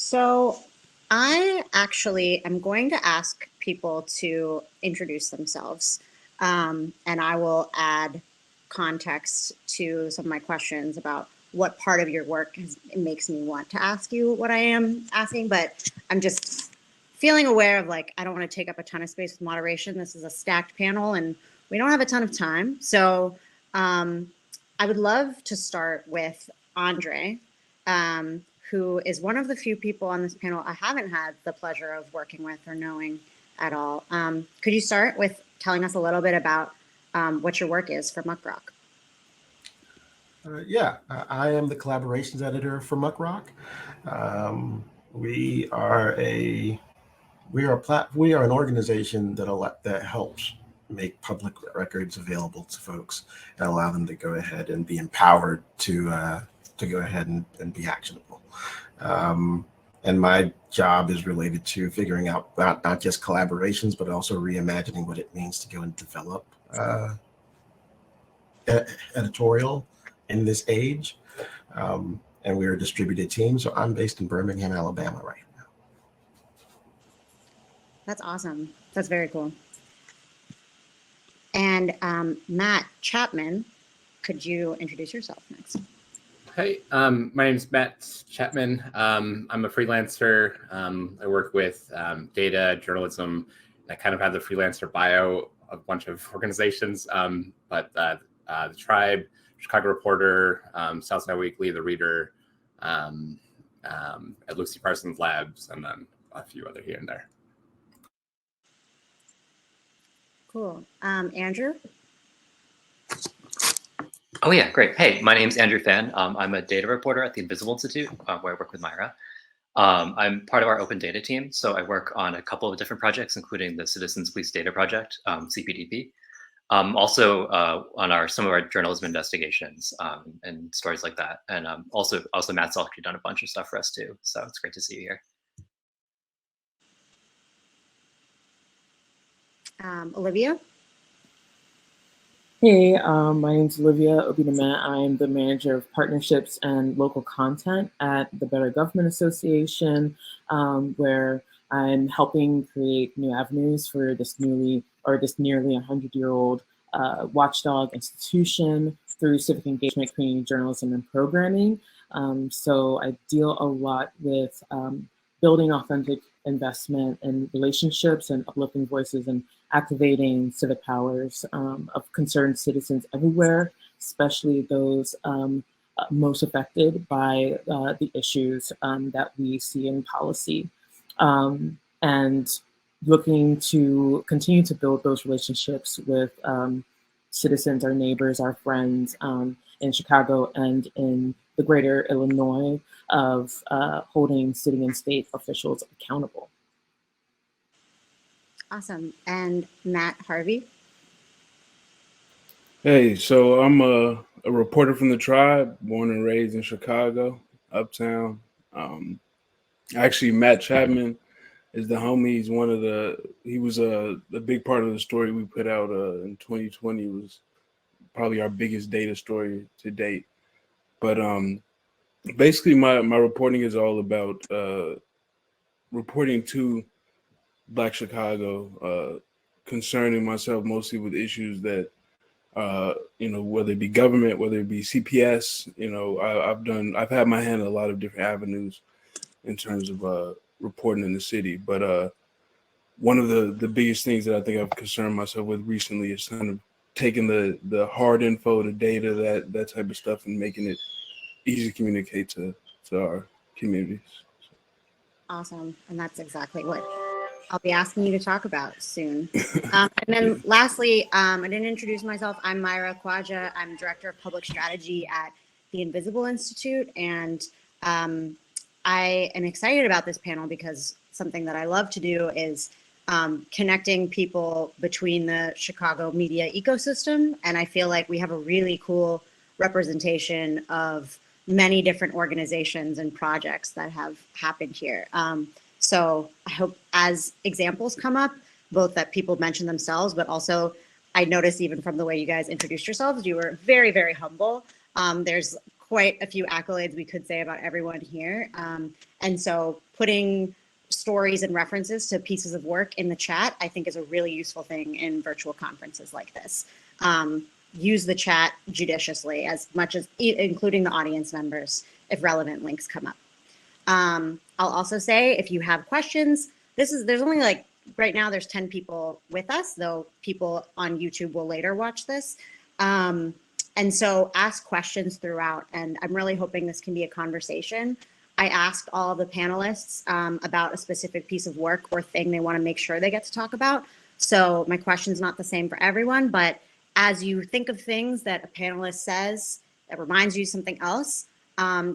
So I actually am going to ask people to introduce themselves, and I will add context to some of my questions about what part of your work makes me want to ask you what I am asking, but I'm just feeling aware of I don't want to take up a ton of space with moderation. This is a stacked panel and we don't have a ton of time. So I would love to start with André, who is one of the few people on this panel I haven't had the pleasure of working with or knowing at all. Could you start with telling us a little bit about what your work is for Muck Rock? Yeah, I am the collaborations editor for Muck Rock. We are an organization that helps make public records available to folks and allow them to go ahead and be empowered to go ahead and be actionable. And my job is related to figuring out not just collaborations, but also reimagining what it means to go and develop editorial in this age. And we're a distributed team. So I'm based in Birmingham, Alabama right now. That's awesome. That's very cool. And Matt Chapman, could you introduce yourself next? Hey, my name is Matt Chapman. I'm a freelancer. I work with data, journalism. I kind of have the freelancer bio of a bunch of organizations, but the Tribe, Chicago Reporter, Southside Weekly, The Reader, at Lucy Parsons Labs, and then a few other here and there. Cool. Andrew? Oh yeah, great. Hey, my name's Andrew Fan. I'm a data reporter at the Invisible Institute, where I work with Maira. I'm part of our open data team, so I work on a couple of different projects, including the Citizens Police Data Project, CPDP. Also on some of our journalism investigations and stories like that. And also Matt's actually done a bunch of stuff for us too. So it's great to see you here. Olivia? Hey, my name's Olivia Obineme. I'm the manager of partnerships and local content at the Better Government Association, where I'm helping create new avenues for this nearly 100-year-old watchdog institution through civic engagement, community journalism, and programming. So I deal a lot with building authentic investment and relationships and uplifting voices and activating civic powers of concerned citizens everywhere, especially those most affected by the issues that we see in policy. And looking to continue to build those relationships with citizens, our neighbors, our friends in Chicago and in the greater Illinois of holding city and state officials accountable. Awesome. And Matt Harvey? Hey, so I'm a reporter from the Tribe, born and raised in Chicago, Uptown. Actually, Matt Chapman is the homie. He was a big part of the story we put out in 2020. It was probably our biggest data story to date. But basically my reporting is all about reporting to Black Chicago, concerning myself mostly with issues that, whether it be government, whether it be CPS, I've had my hand in a lot of different avenues in terms of reporting in the city. But one of the biggest things that I think I've concerned myself with recently is kind of taking the hard info, the data, that type of stuff, and making it easy to communicate to our communities. Awesome. And that's exactly what I'll be asking you to talk about soon. And then lastly, I didn't introduce myself. I'm Maira Khwaja. I'm Director of Public Strategy at the Invisible Institute. And I am excited about this panel because something that I love to do is connecting people between the Chicago media ecosystem. And I feel like we have a really cool representation of many different organizations and projects that have happened here. So I hope as examples come up, both that people mention themselves, but also I noticed even from the way you guys introduced yourselves, you were very, very humble. There's quite a few accolades we could say about everyone here. And so putting stories and references to pieces of work in the chat, I think, is a really useful thing in virtual conferences like this. Use the chat judiciously, as much as including the audience members if relevant links come up. I'll also say, if you have questions, there's only like, right now there's 10 people with us, though people on YouTube will later watch this. And so ask questions throughout, and I'm really hoping this can be a conversation. I asked all of the panelists about a specific piece of work or thing they want to make sure they get to talk about. So my question's not the same for everyone, but as you think of things that a panelist says that reminds you of something else,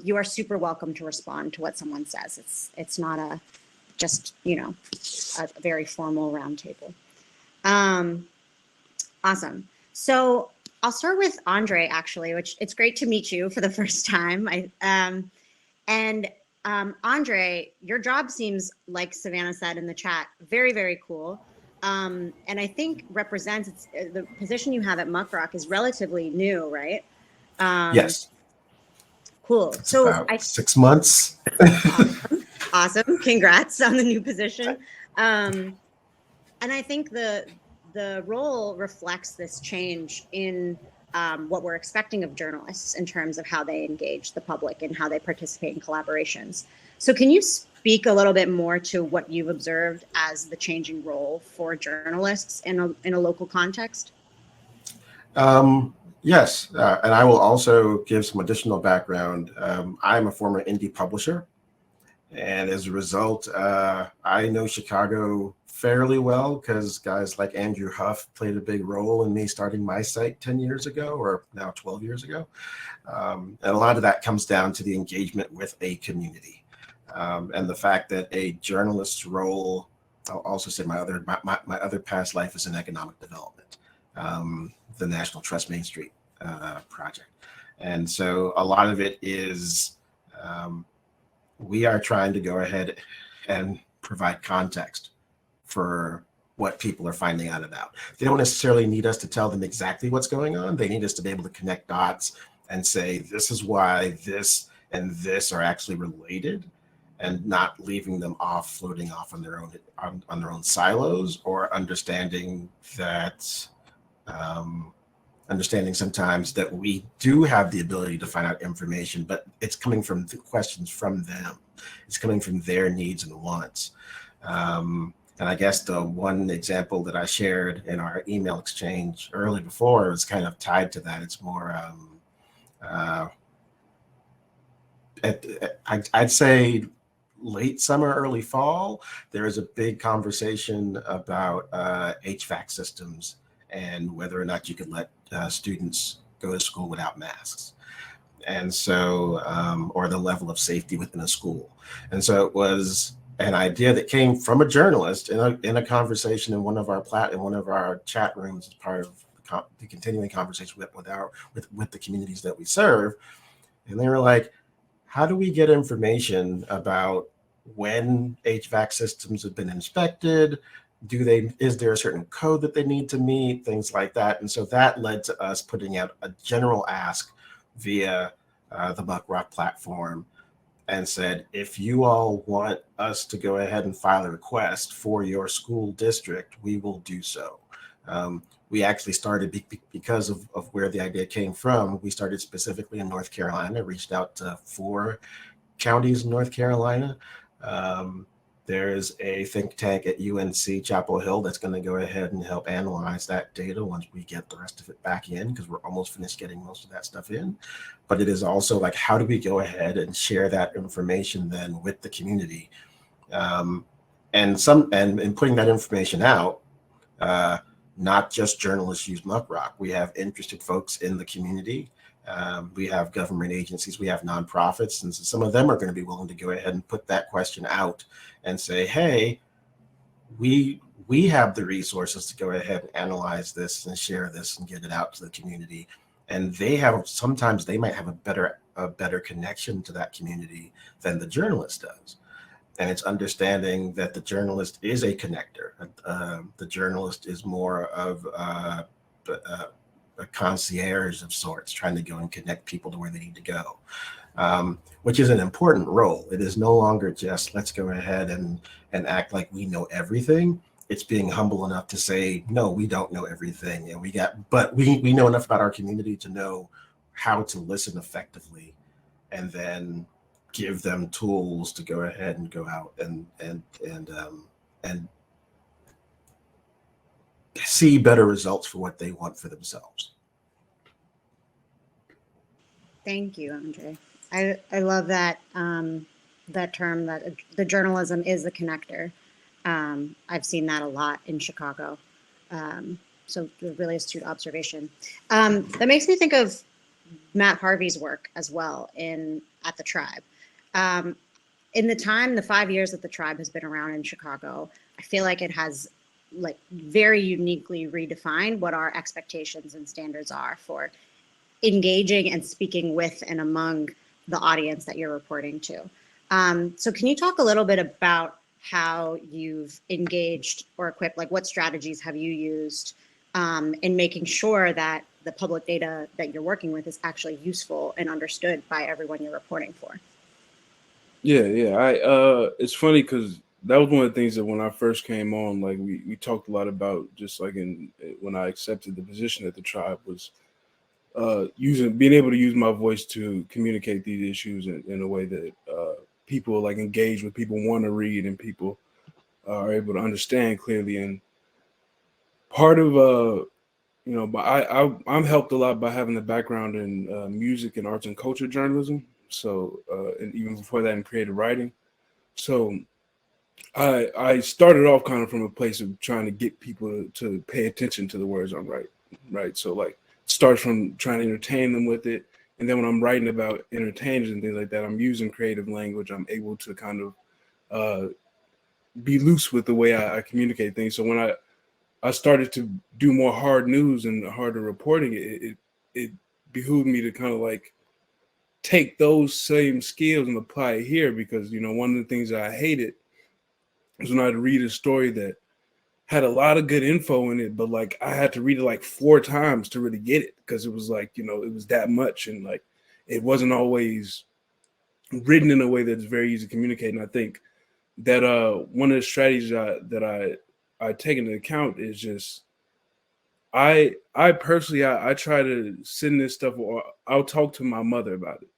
you are super welcome to respond to what someone says. It's not a just, you know, a very formal roundtable. Awesome. So I'll start with André, actually, which it's great to meet you for the first time. André, your job seems, like Savannah said in the chat, very, very cool. And I think represents the position you have at Muckrock is relatively new, right? Yes. Cool. It's so about 6 months. Awesome. Congrats on the new position. And I think the role reflects this change in what we're expecting of journalists in terms of how they engage the public and how they participate in collaborations. So can you speak a little bit more to what you've observed as the changing role for journalists in a local context? Yes, and I will also give some additional background. I'm a former indie publisher, and as a result, I know Chicago fairly well because guys like Andrew Huff played a big role in me starting my site 10 years ago, or now 12 years ago. And a lot of that comes down to the engagement with a community, and the fact that a journalist's role. I'll also say my other past life is in economic development, the National Trust Main Street project, and so a lot of it is we are trying to go ahead and provide context for what people are finding out about. They don't necessarily need us to tell them exactly what's going on. They need us to be able to connect dots and say, this is why this and this are actually related, and not leaving them off, floating off on their own silos, or understanding that understanding sometimes that we do have the ability to find out information, but it's coming from the questions from them. It's coming from their needs and wants. And I guess the one example that I shared in our email exchange early before is kind of tied to that. It's more, I'd say late summer, early fall, there is a big conversation about HVAC systems and whether or not you could let students go to school without masks. And so, or the level of safety within a school. And so it was an idea that came from a journalist in a conversation in one of our chat rooms as part of the continuing conversation with the communities that we serve. And they were like, how do we get information about when HVAC systems have been inspected? Is there a certain code that they need to meet? Things like that. And so that led to us putting out a general ask via the Muckrock platform, and said, if you all want us to go ahead and file a request for your school district, we will do so. We actually started because of where the idea came from. We started specifically in North Carolina, reached out to 4 counties in North Carolina. There's a think tank at UNC Chapel Hill that's going to go ahead and help analyze that data once we get the rest of it back in, because we're almost finished getting most of that stuff in. But it is also like, how do we go ahead and share that information then with the community? And putting that information out, not just journalists use Muckrock. We have interested folks in the community. We have government agencies, we have nonprofits, and so some of them are going to be willing to go ahead and put that question out and say, hey, we have the resources to go ahead and analyze this and share this and get it out to the community. And sometimes they might have a better connection to that community than the journalist does. And it's understanding that the journalist is a connector. The journalist is more of a concierge of sorts, trying to go and connect people to where they need to go, which is an important role. It is no longer just let's go ahead and act like we know everything. It's being humble enough to say, no, we don't know everything, and but we know enough about our community to know how to listen effectively, and then give them tools to go ahead and go out and see better results for what they want for themselves. Thank you, Andre. I love that that term, that the journalism is the connector. I've seen that a lot in Chicago. So a really astute observation. That makes me think of Matt Harvey's work as well at the Tribe. In the 5 years that the Tribe has been around in Chicago, I feel like it has like very uniquely redefined what our expectations and standards are for engaging and speaking with and among the audience that you're reporting to. So can you talk a little bit about how you've engaged or equipped, like what strategies have you used in making sure that the public data that you're working with is actually useful and understood by everyone you're reporting for? Yeah. It's funny because that was one of the things that when I first came on, like we talked a lot about, just like when I accepted the position at the Tribe, was being able to use my voice to communicate these issues in a way that people like engage with, people want to read, and people are able to understand clearly. And part of but I'm helped a lot by having a background in music and arts and culture journalism. So and even before that in creative writing. So I started off kind of from a place of trying to get people to pay attention to the words I'm writing, right? So like starts from trying to entertain them with it. And then when I'm writing about entertainers and things like that, I'm using creative language. I'm able to kind of be loose with the way I communicate things. So when I started to do more hard news and harder reporting, it behooved me to kind of like take those same skills and apply it here, because, you know, one of the things that I hated was when I'd read a story that had a lot of good info in it, but like I had to read it like 4 times to really get it, because it was like, you know, it was that much, and like it wasn't always written in a way that's very easy to communicate. And I think that one of the strategies that I take into account is just I personally I try to send this stuff, or I'll talk to my mother about it.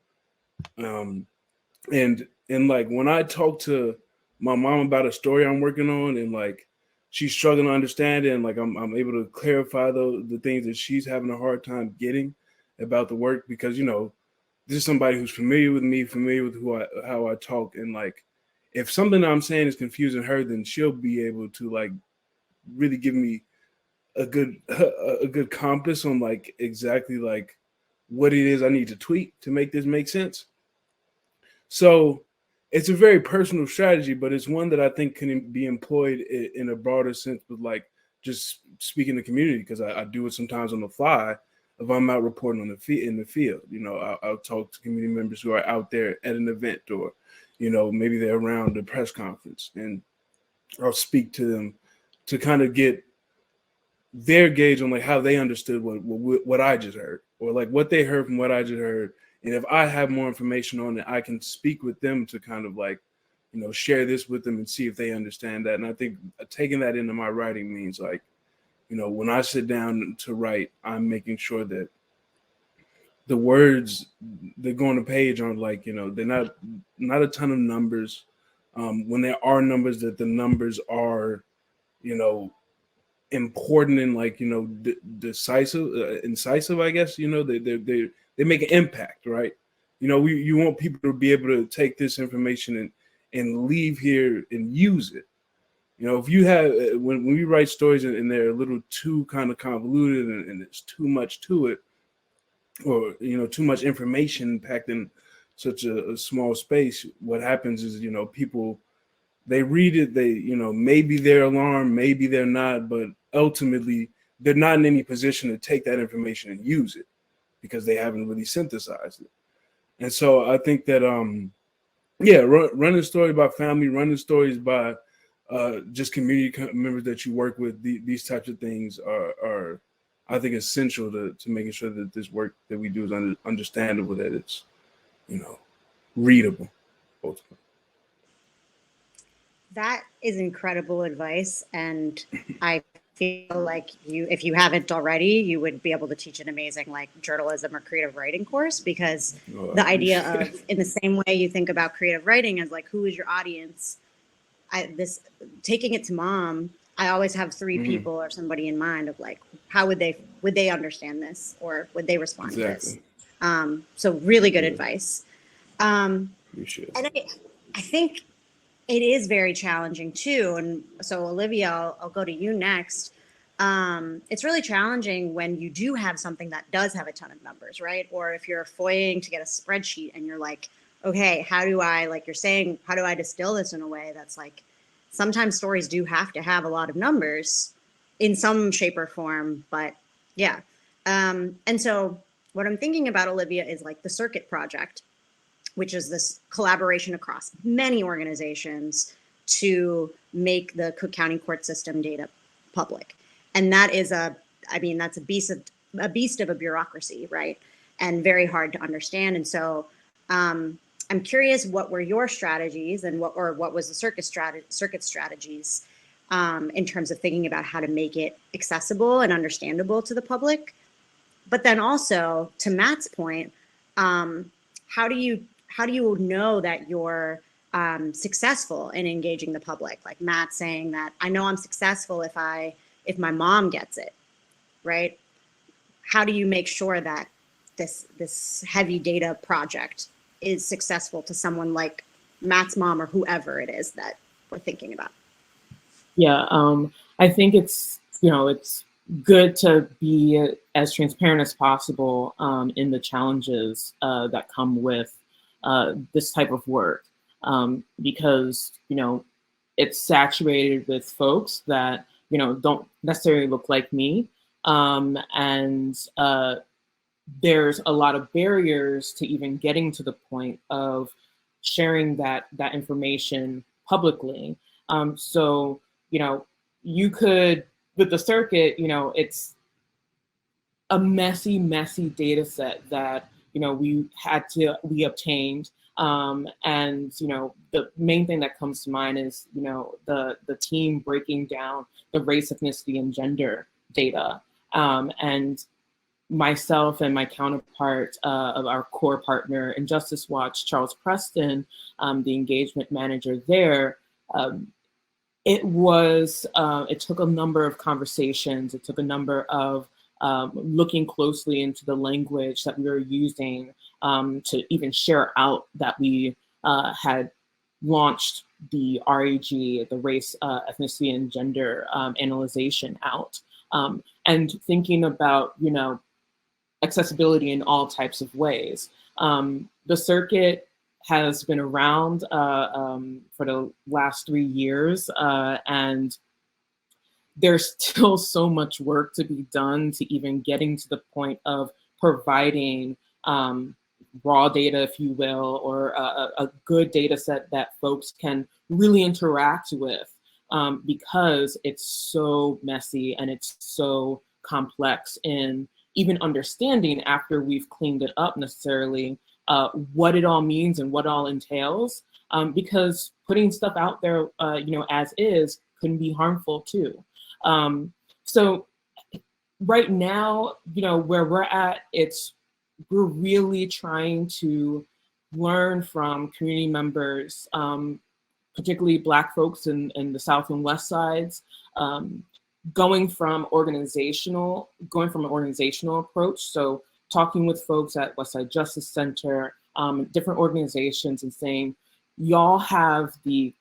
And like when I talk to my mom about a story I'm working on, and like she's struggling to understand it, and like I'm able to clarify the things that she's having a hard time getting about the work, because, you know, this is somebody who's familiar with me, familiar with how I talk, and like if something that I'm saying is confusing her, then she'll be able to like really give me a good compass on like exactly like what it is I need to tweak to make this make sense. So it's a very personal strategy, but it's one that I think can be employed in a broader sense, with like just speaking to community, because I do it sometimes on the fly. If I'm out reporting in the field, you know, I'll talk to community members who are out there at an event, or, you know, maybe they're around a press conference, and I'll speak to them to kind of get their gauge on like how they understood what I just heard, or like what they heard from what I just heard. And if I have more information on it, I can speak with them to kind of like, you know, share this with them and see if they understand that. And I think taking that into my writing means like, you know, when I sit down to write, I'm making sure that the words that go on the page aren't like, you know, they're not a ton of numbers. When there are numbers, that the numbers are, you know, important and like, you know, incisive, I guess, you know, they make an impact, right? You know, you want people to be able to take this information and leave here and use it. You know, if you have, when we write stories and they're a little too kind of convoluted and it's too much to it, or, you know, too much information packed in such a small space, what happens is, you know, people, they read it, they, you know, maybe they're alarmed, maybe they're not, but ultimately they're not in any position to take that information and use it because they haven't really synthesized it. And so I think that, running stories by family, running stories by just community members that you work with, these types of things are I think, essential to making sure that this work that we do is understandable, that it's, readable, ultimately. That is incredible advice, and I feel like if you haven't already, you would be able to teach an amazing journalism or creative writing course, because the idea of, in the same way you think about creative writing as who is your audience, taking it to mom, I always have three people or somebody in mind of how would they understand this, or would they respond to this? So really good advice. And I think it is very challenging too. And so Olivia, I'll go to you next. It's really challenging when you do have something that does have a ton of numbers, right? Or if you're FOIAing to get a spreadsheet and you're like, okay, how do I, you're saying, how do I distill this in a way that's sometimes stories do have to have a lot of numbers in some shape or form, but yeah. And so what I'm thinking about, Olivia, is the Circuit Project, which is this collaboration across many organizations to make the Cook County court system data public. And that is that's a beast of a bureaucracy, right? And very hard to understand. And so I'm curious, what were your strategies, and what was the circuit strategies in terms of thinking about how to make it accessible and understandable to the public? But then also, to Matt's point, how do you know that you're successful in engaging the public? Like Matt saying that, I know I'm successful if my mom gets it, right? How do you make sure that this heavy data project is successful to someone like Matt's mom, or whoever it is that we're thinking about? Yeah, I think it's good to be as transparent as possible in the challenges that come with this type of work, because it's saturated with folks that don't necessarily look like me, and there's a lot of barriers to even getting to the point of sharing that information publicly. So you could, with the circuit, it's a messy data set that we obtained. And the main thing that comes to mind is the team breaking down the race, ethnicity, and gender data. And myself and my counterpart of our core partner in Justice Watch, Charles Preston, the engagement manager there, it took a number of conversations. It took a number of looking closely into the language that we were using to even share out that we had launched the RAG, the race, ethnicity, and gender analyzation out, and thinking about accessibility in all types of ways. The circuit has been around for the last 3 years, and there's still so much work to be done to even getting to the point of providing raw data, if you will, or a good data set that folks can really interact with, because it's so messy and it's so complex in even understanding, after we've cleaned it up necessarily, what it all means and what all entails, because putting stuff out there, as is, can be harmful too. So right now, where we're at, we're really trying to learn from community members, particularly Black folks in the South and West sides, going from an organizational approach. So talking with folks at Westside Justice Center, different organizations, and saying, y'all have the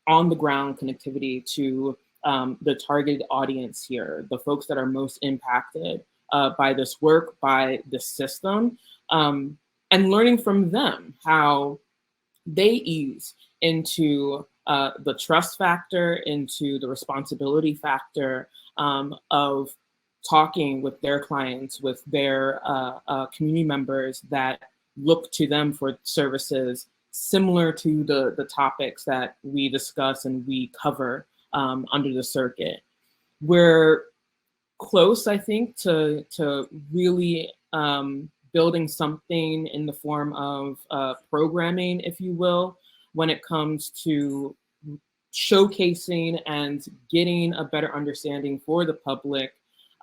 on-the-ground connectivity to the targeted audience here, the folks that are most impacted by this work, by this system, and learning from them how they ease into the trust factor, into the responsibility factor of talking with their clients, with their community members that look to them for services similar to the topics that we discuss and we cover under the circuit. We're close, I think, to really building something in the form of programming, if you will, when it comes to showcasing and getting a better understanding for the public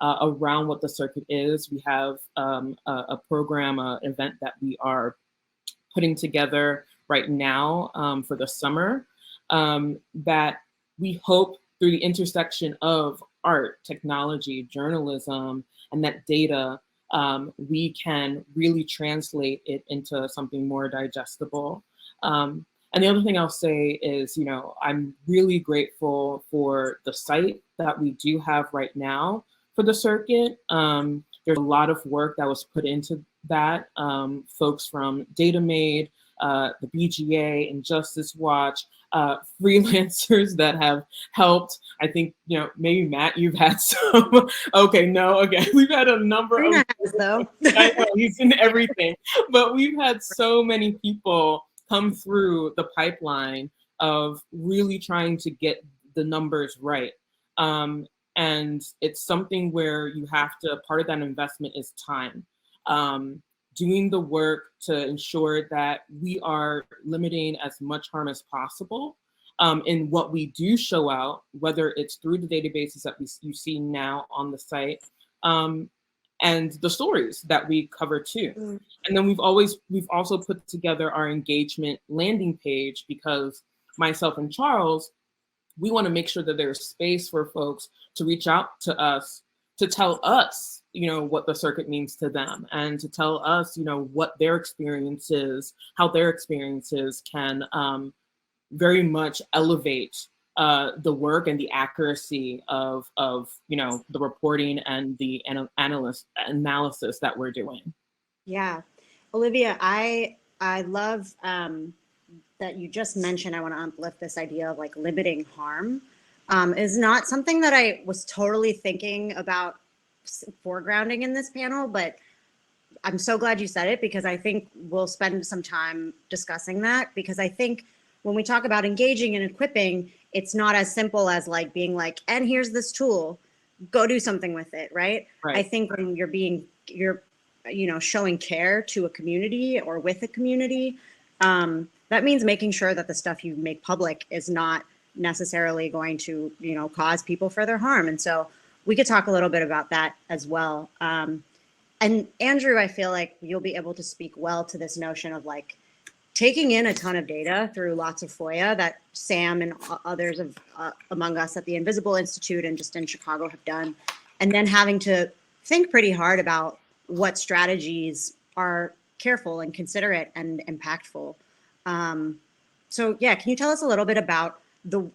around what the circuit is. We have a program, an event that we are putting together right now for the summer that we hope through the intersection of art, technology, journalism, and that data, we can really translate it into something more digestible. And the other thing I'll say is, you know, I'm really grateful for the site that we do have right now for the circuit. There's a lot of work that was put into that. Folks from DataMade, the BGA, Injustice Watch, freelancers that have helped. I think, you know, maybe Matt, you've had some. Okay, no, okay, we've had a number of. Though. I know, he's in everything, but we've had so many people come through the pipeline of really trying to get the numbers right. And it's something where you have to, part of that investment is time. Doing the work to ensure that we are limiting as much harm as possible in what we do show out, whether it's through the databases that you see now on the site, and the stories that we cover too. And then we've also put together our engagement landing page, because myself and Charles, we want to make sure that there's space for folks to reach out to us, to tell us, you know, what the circuit means to them, and to tell us, you know, what their experiences, how their experiences can very much elevate the work and the accuracy of you know, the reporting and the analysis that we're doing. Yeah, Olivia, I love that you just mentioned. I want to uplift this idea of like limiting harm. Is not something that I was totally thinking about foregrounding in this panel, but I'm so glad you said it, because I think we'll spend some time discussing that, because I think when we talk about engaging and equipping, it's not as simple as like being like, and here's this tool, go do something with it, right? I think when you're you know, showing care to a community or with a community, that means making sure that the stuff you make public is not necessarily going to, you know, cause people further harm. And so we could talk a little bit about that as well. And Andrew, I feel like you'll be able to speak well to this notion of like taking in a ton of data through lots of FOIA that Sam and others of among us at the Invisible Institute and just in Chicago have done, and then having to think pretty hard about what strategies are careful and considerate and impactful. So yeah, can you tell us a little bit about the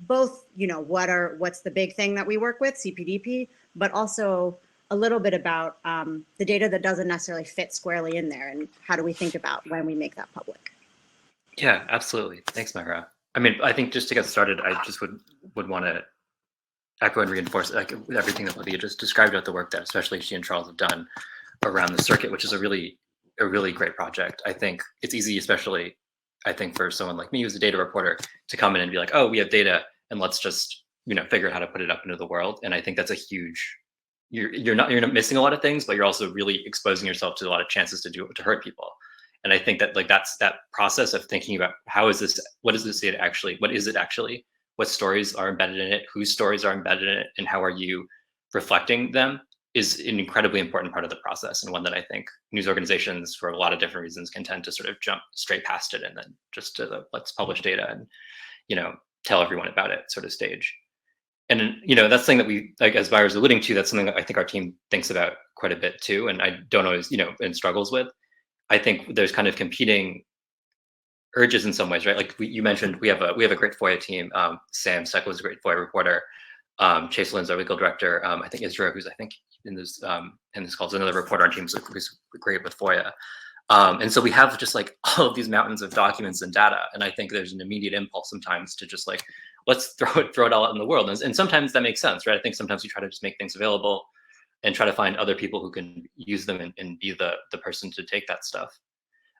both, you know, what's the big thing that we work with, CPDP, but also a little bit about the data that doesn't necessarily fit squarely in there, and how do we think about when we make that public? Yeah, absolutely. Thanks, Maira. I mean, I think just to get started, I just would want to echo and reinforce like everything that Olivia just described about the work that especially she and Charles have done around the circuit, which is a really great project. I think it's easy, especially I think for someone like me who's a data reporter, to come in and be like, oh, we have data and let's just, you know, figure out how to put it up into the world. And I think that's a huge, you're not missing a lot of things, but you're also really exposing yourself to a lot of chances to hurt people. And I think that like that's that process of thinking about how is this, what is this data actually, what is it actually, what stories are embedded in it, whose stories are embedded in it, and how are you reflecting them, is an incredibly important part of the process, and one that I think news organizations, for a lot of different reasons, can tend to sort of jump straight past it and then just to the let's publish data and, you know, tell everyone about it sort of stage. And, you know, that's something that we, like as Maira's alluding to, that's something that I think our team thinks about quite a bit too, and I don't always, you know, and struggles with. I think there's kind of competing urges in some ways, right? Like you mentioned, we have a great FOIA team. Sam Steckel is a great FOIA reporter. Chase Lynn's our legal director. I think Israel, who's I think in this call, is another reporter on team who's great with FOIA. And so we have just like all of these mountains of documents and data, and I think there's an immediate impulse sometimes to just like let's throw it all out in the world. And sometimes that makes sense, right? I think sometimes we try to just make things available and try to find other people who can use them and be the person to take that stuff.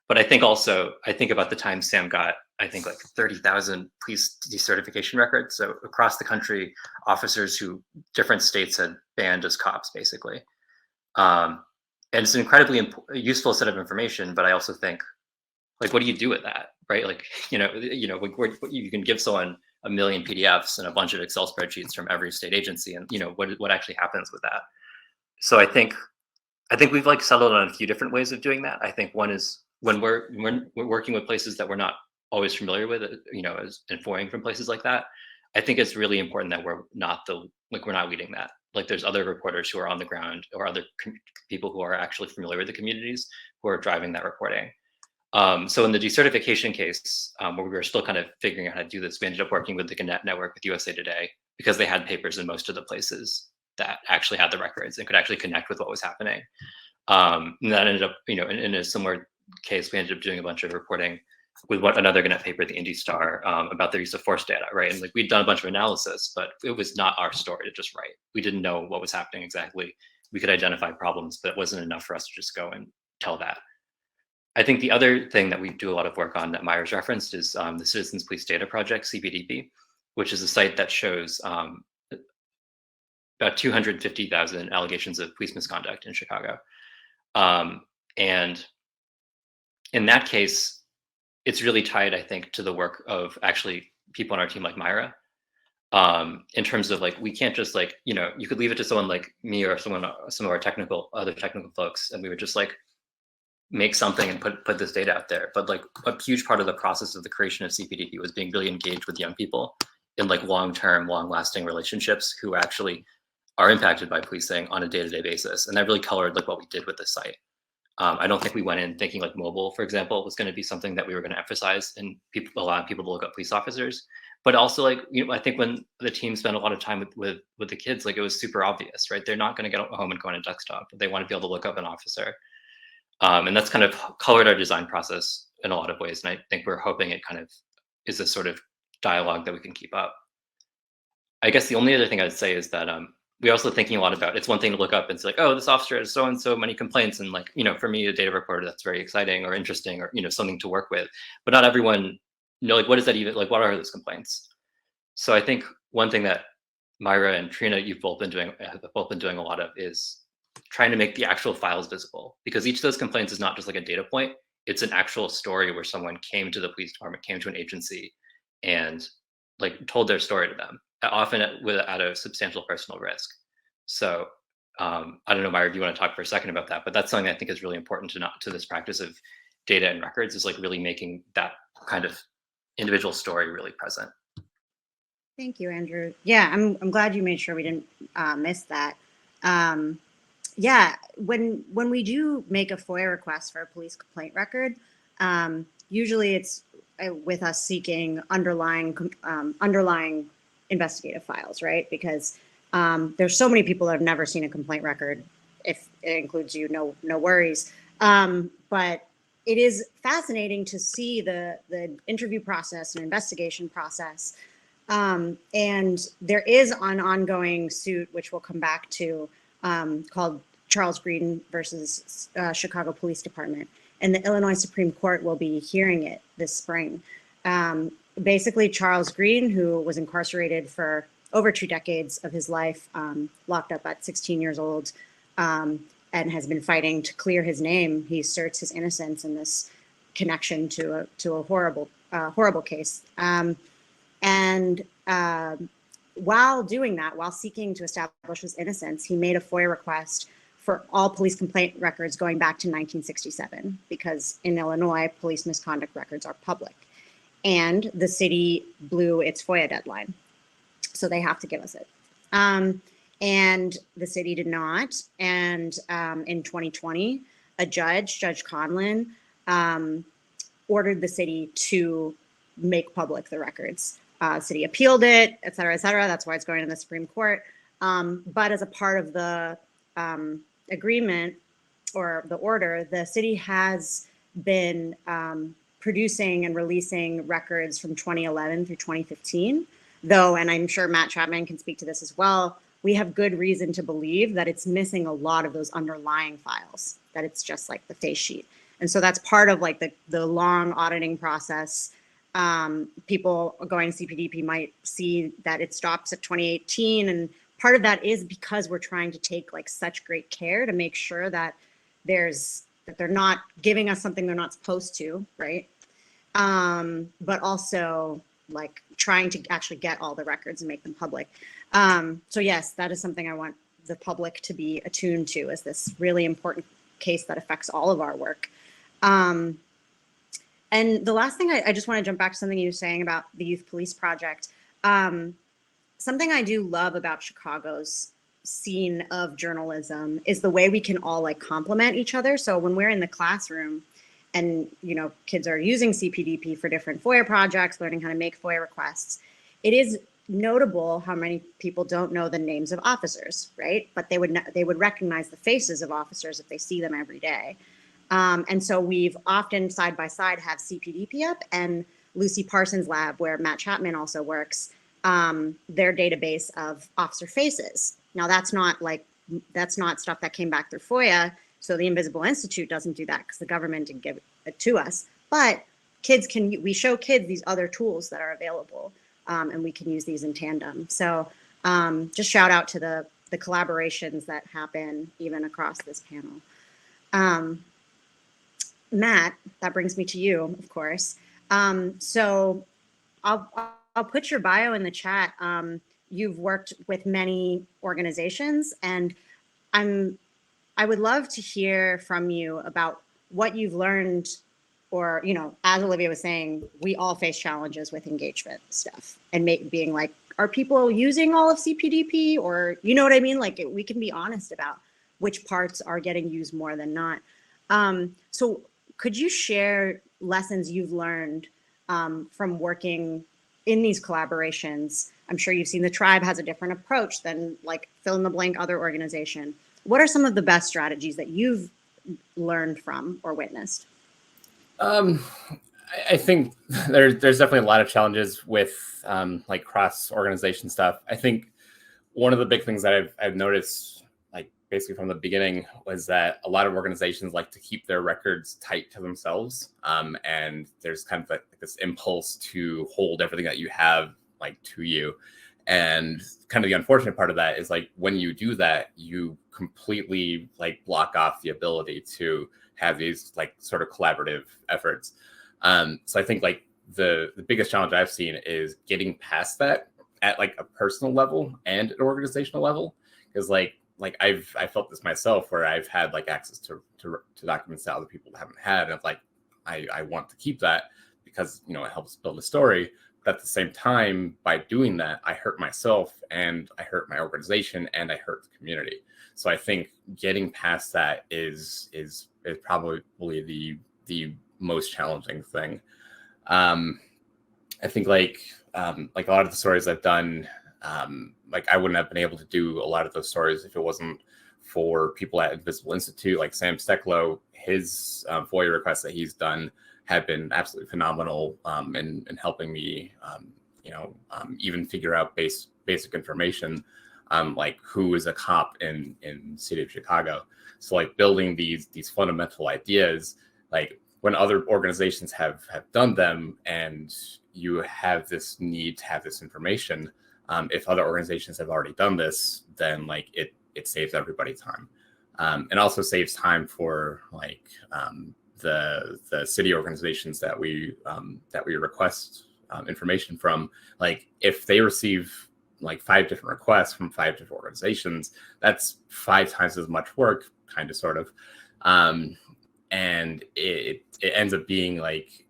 But I think also, I think about the time Sam got, I think like 30,000 police decertification records. So across the country, officers who different states had banned as cops, basically. And it's an incredibly useful set of information, but I also think, like, what do you do with that, right? Like, you can give someone a million PDFs and a bunch of Excel spreadsheets from every state agency, and what actually happens with that. So I think we've like settled on a few different ways of doing that. I think one is when we're working with places that we're not always familiar with, as informing from places like that. I think it's really important that we're not leading that. Like, there's other reporters who are on the ground, or other people who are actually familiar with the communities who are driving that reporting. So in the decertification case, where we were still kind of figuring out how to do this, we ended up working with the Gannett network with USA Today, because they had papers in most of the places that actually had the records and could actually connect with what was happening. And that ended up, in a similar case, we ended up doing a bunch of reporting with another Gannett paper, the Indy Star, about the use of force data, right? And like, we'd done a bunch of analysis, but it was not our story to just write. We didn't know what was happening exactly. We could identify problems, but it wasn't enough for us to just go and tell that. I think the other thing that we do a lot of work on that Maira's referenced is the Citizens Police Data Project, CPDP, which is a site that shows about 250,000 allegations of police misconduct in Chicago. And in that case, it's really tied, I think, to the work of actually people on our team like Maira, in terms of like, we can't just like, you could leave it to someone like me or some of our other technical folks, and we would just like make something and put this data out there. But like, a huge part of the process of the creation of CPDP was being really engaged with young people in like long-term, long-lasting relationships who actually are impacted by policing on a day-to-day basis. And that really colored like what we did with the site. I don't think we went in thinking like mobile, for example, was going to be something that we were going to emphasize and allowing people to look up police officers. But also, like, I think when the team spent a lot of time with the kids, like, it was super obvious, right? They're not going to get home and go on a desktop. They want to be able to look up an officer. And that's kind of colored our design process in a lot of ways. And I think we're hoping it kind of is a sort of dialogue that we can keep up. I guess the only other thing I'd say is that we're also thinking a lot about, it's one thing to look up and say like, oh, this officer has so many complaints. And like, for me, a data reporter, that's very exciting or interesting or, something to work with. But not everyone, like, what is that even, like, what are those complaints? So I think one thing that Maira and Trina, have both been doing a lot of is trying to make the actual files visible, because each of those complaints is not just like a data point. It's an actual story where someone came to the police department, came to an agency, and like told their story to them, often at a substantial personal risk. So I don't know, Maira, if you want to talk for a second about that, but that's something I think is really important to this practice of data and records, is like really making that kind of individual story really present. Thank you, Andrew. Yeah, I'm glad you made sure we didn't miss that. Yeah, when we do make a FOIA request for a police complaint record, usually it's with us seeking underlying investigative files, right? Because there's so many people that have never seen a complaint record. If it includes you, no worries. But it is fascinating to see the interview process and investigation process. And there is an ongoing suit, which we'll come back to, called Charles Green versus Chicago Police Department. And the Illinois Supreme Court will be hearing it this spring. Basically, Charles Green, who was incarcerated for over 2 decades of his life, locked up at 16 years old, and has been fighting to clear his name. He asserts his innocence in this connection to a horrible case. And while doing that, while seeking to establish his innocence, he made a FOIA request for all police complaint records going back to 1967, because in Illinois, police misconduct records are public. And the city blew its FOIA deadline, so they have to give us it. And the city did not. And in 2020, a Judge Conlin, ordered the city to make public the records. City appealed it, et cetera, et cetera. That's why it's going to the Supreme Court. But as a part of the agreement or the order, the city has been producing and releasing records from 2011 through 2015, though, and I'm sure Matt Chapman can speak to this as well, we have good reason to believe that it's missing a lot of those underlying files, that it's just like the face sheet. And so that's part of like the long auditing process People going to CPDP might see that it stops at 2018, and part of that is because we're trying to take like such great care to make sure that they're not giving us something they're not supposed to, right? But also like trying to actually get all the records and make them public. So yes, that is something I want the public to be attuned to, is this really important case that affects all of our work. And the last thing, I just want to jump back to something you were saying about the Youth Police Project. Something I do love about Chicago's scene of journalism is the way we can all like complement each other. So when we're in the classroom and, you know, kids are using CPDP for different FOIA projects, learning how to make FOIA requests, it is notable how many people don't know the names of officers, right? But they would recognize the faces of officers if they see them every day. And so we've often side by side have CPDP up and Lucy Parsons' lab, where Matt Chapman also works, their database of officer faces. Now that's not stuff that came back through FOIA. So the Invisible Institute doesn't do that because the government didn't give it to us. But we show kids these other tools that are available, and we can use these in tandem. So just shout out to the collaborations that happen even across this panel. Matt, that brings me to you, of course. So I'll put your bio in the chat. You've worked with many organizations, and I would love to hear from you about what you've learned, or, you know, as Olivia was saying, we all face challenges with engagement stuff and being like, are people using all of CPDP? Or, you know what I mean? Like, we can be honest about which parts are getting used more than not. So could you share lessons you've learned from working in these collaborations? I'm sure you've seen the Tribe has a different approach than like fill in the blank other organization. What are some of the best strategies that you've learned from or witnessed? I think there's definitely a lot of challenges with like cross-organization stuff. I think one of the big things that I've noticed, like basically from the beginning, was that a lot of organizations like to keep their records tight to themselves, and there's kind of like this impulse to hold everything that you have like to you. And kind of the unfortunate part of that is like when you do that, you completely like block off the ability to have these like sort of collaborative efforts. So I think like the biggest challenge I've seen is getting past that at like a personal level and an organizational level. Because like I felt this myself, where I've had like access to documents that other people haven't had, and like I want to keep that because, you know, it helps build a story. But at the same time, by doing that, I hurt myself and I hurt my organization and I hurt the community. So I think getting past that is probably the most challenging thing. I think like a lot of the stories I've done, like I wouldn't have been able to do a lot of those stories if it wasn't for people at Invisible Institute, like Sam Stecklow. His FOIA requests that he's done have been absolutely phenomenal in helping me, even figure out basic information, like who is a cop in the city of Chicago. So like building these fundamental ideas, like when other organizations have done them and you have this need to have this information, if other organizations have already done this, then like it saves everybody time. And also saves time for like the city organizations that we request information from. Like if they receive like 5 different requests from 5 different organizations, that's 5 times as much work, kind of, sort of. And it ends up being like,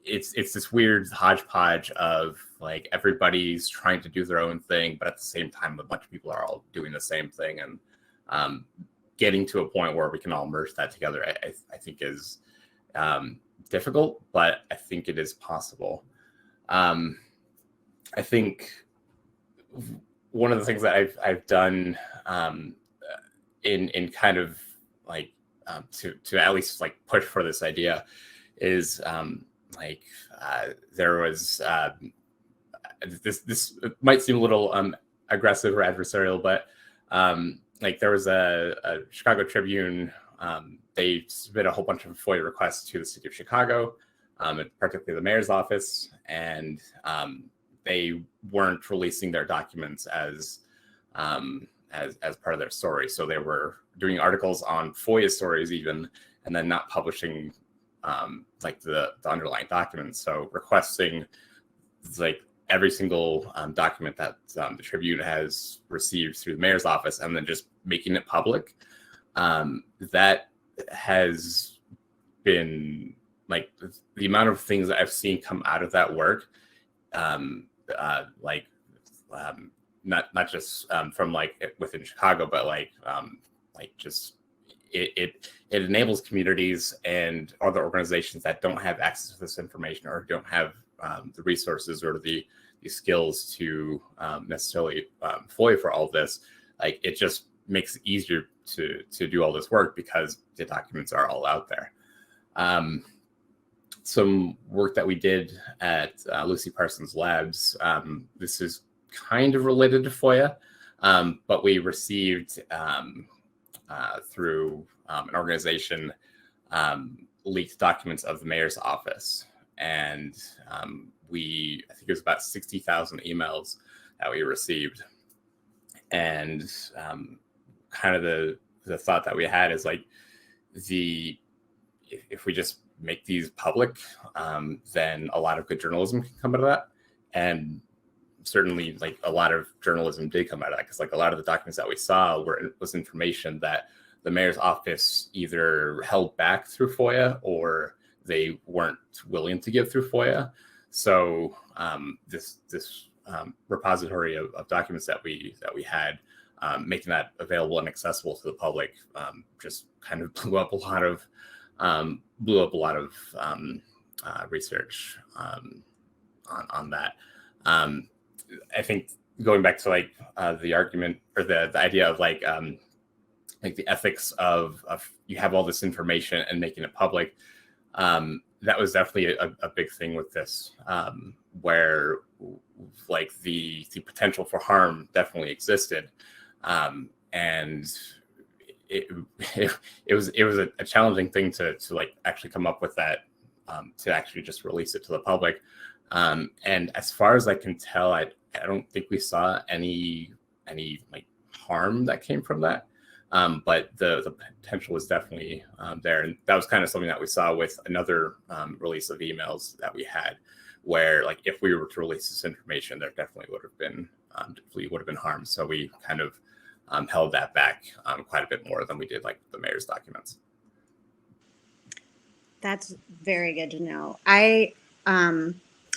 it's this weird hodgepodge of like everybody's trying to do their own thing, but at the same time, a bunch of people are all doing the same thing. And getting to a point where we can all merge that together, I think is difficult, but I think it is possible. I think one of the things that I've done in kind of like to at least like push for this idea is there was this might seem a little aggressive or adversarial, but like there was a Chicago Tribune. They submitted a whole bunch of FOIA requests to the city of Chicago. particularly the mayor's office, and they weren't releasing their documents as part of their story. So they were doing articles on FOIA stories even, and then not publishing like the underlying documents. So requesting like every single document that the Tribune has received through the mayor's office and then just making it public. That has been like the amount of things that I've seen come out of that work, not just from like within Chicago, but like just it enables communities and other organizations that don't have access to this information or don't have the resources or the skills to necessarily FOIA for all of this. Like it just makes it easier to do all this work because the documents are all out there. Some work that we did at Lucy Parsons Labs, this is kind of related to FOIA, but we received through an organization leaked documents of the mayor's office. And I think it was about 60,000 emails that we received. And kind of the thought that we had is like if we just make these public, then a lot of good journalism can come out of that. And certainly like a lot of journalism did come out of that, because like a lot of the documents that we saw was information that the mayor's office either held back through FOIA or they weren't willing to give through FOIA. So this repository of documents that we had, making that available and accessible to the public, just kind of blew up a lot of research on that. I think going back to like the argument or the idea of like the ethics of you have all this information and making it public, that was definitely a big thing with this, where like the potential for harm definitely existed, and it was a challenging thing to like actually come up with that, to actually just release it to the public. And as far as I can tell, I don't think we saw any like harm that came from that. But the potential was definitely there. And that was kind of something that we saw with another release of emails that we had, where like if we were to release this information, there definitely would have been harm. So we kind of held that back quite a bit more than we did like the mayor's documents. That's very good to know. I